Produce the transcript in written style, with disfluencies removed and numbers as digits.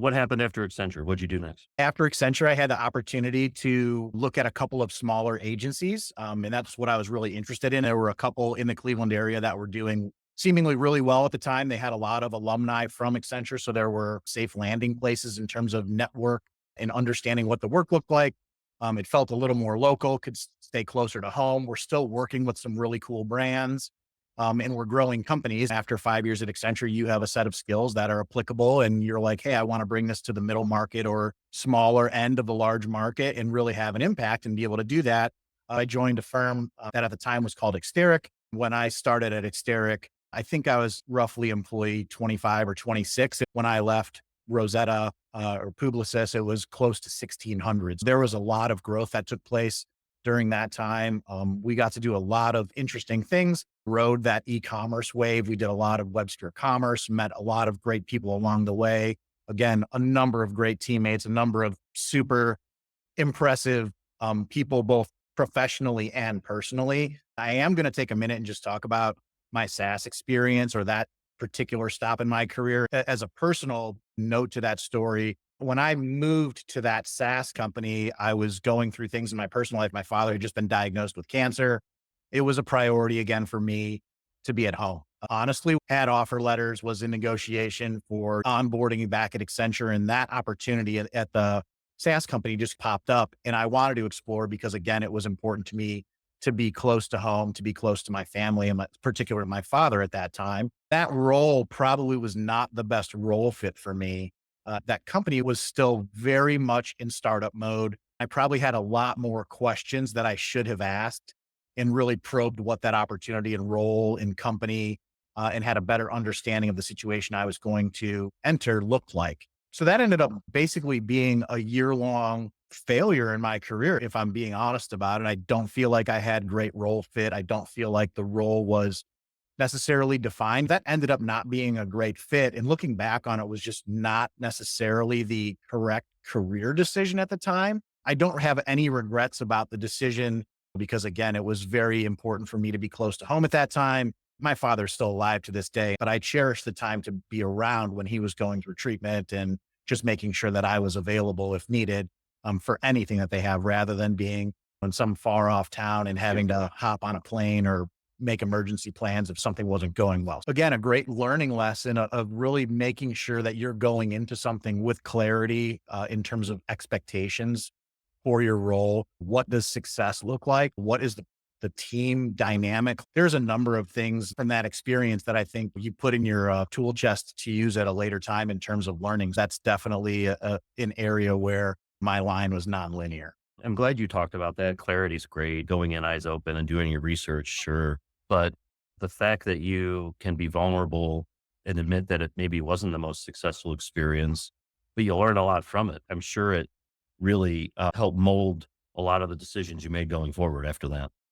What happened after Accenture? What'd you do next? After Accenture, I had the opportunity to look at a couple of smaller agencies, and that's what I was really interested in. There were a couple in the Cleveland area that were doing seemingly really well at the time. They had a lot of alumni from Accenture, so there were safe landing places in terms of network and understanding what the work looked like. It felt a little more local, could stay closer to home. We're still working with some really cool brands, and we're growing companies. After 5 years at Accenture, you have a set of skills that are applicable, and you're like, hey, I want to bring this to the middle market or smaller end of the large market and really have an impact and be able to do that. I joined a firm that at the time was called Xteric. When I started at Xteric, I think I was roughly employee 25 or 26. When I left Rosetta or Publicis, it was close to 1600s. There was a lot of growth that took place during that time. We got to do a lot of interesting things, rode that e-commerce wave. We did a lot of Webster commerce, met a lot of great people along the way. Again, a number of great teammates, a number of super impressive people, both professionally and personally. I am going to take a minute and just talk about my SaaS experience or that particular stop in my career. As a personal note to that story, when I moved to that SaaS company, I was going through things in my personal life. My father had just been diagnosed with cancer. It was a priority again for me to be at home. Honestly, had offer letters, was in negotiation for onboarding me back at Accenture, and that opportunity at the SaaS company just popped up. And I wanted to explore because, again, it was important to me to be close to home, to be close to my family, and particularly my father at that time. That role probably was not the best role fit for me. That company was still very much in startup mode. I probably had a lot more questions that I should have asked and really probed what that opportunity and role in company and had a better understanding of the situation I was going to enter looked like. So that ended up basically being a year-long failure in my career, if I'm being honest about it. I don't feel like I had great role fit. I don't feel like the role was necessarily defined. That ended up not being a great fit. And looking back on it was just not necessarily the correct career decision at the time. I don't have any regrets about the decision because, again, it was very important for me to be close to home at that time. My father's still alive to this day, but I cherish the time to be around when he was going through treatment and just making sure that I was available if needed for anything that they have rather than being in some far off town and having to hop on a plane or make emergency plans if something wasn't going well. Again, a great learning lesson of really making sure that you're going into something with clarity in terms of expectations for your role. What does success look like? What is the team dynamic? There's a number of things from that experience that I think you put in your tool chest to use at a later time in terms of learnings. That's definitely an area where my line was nonlinear. I'm glad you talked about that. Clarity's great. Going in eyes open and doing your research, sure. But the fact that you can be vulnerable and admit that it maybe wasn't the most successful experience, but you learn a lot from it. I'm sure it really helped mold a lot of the decisions you made going forward after that.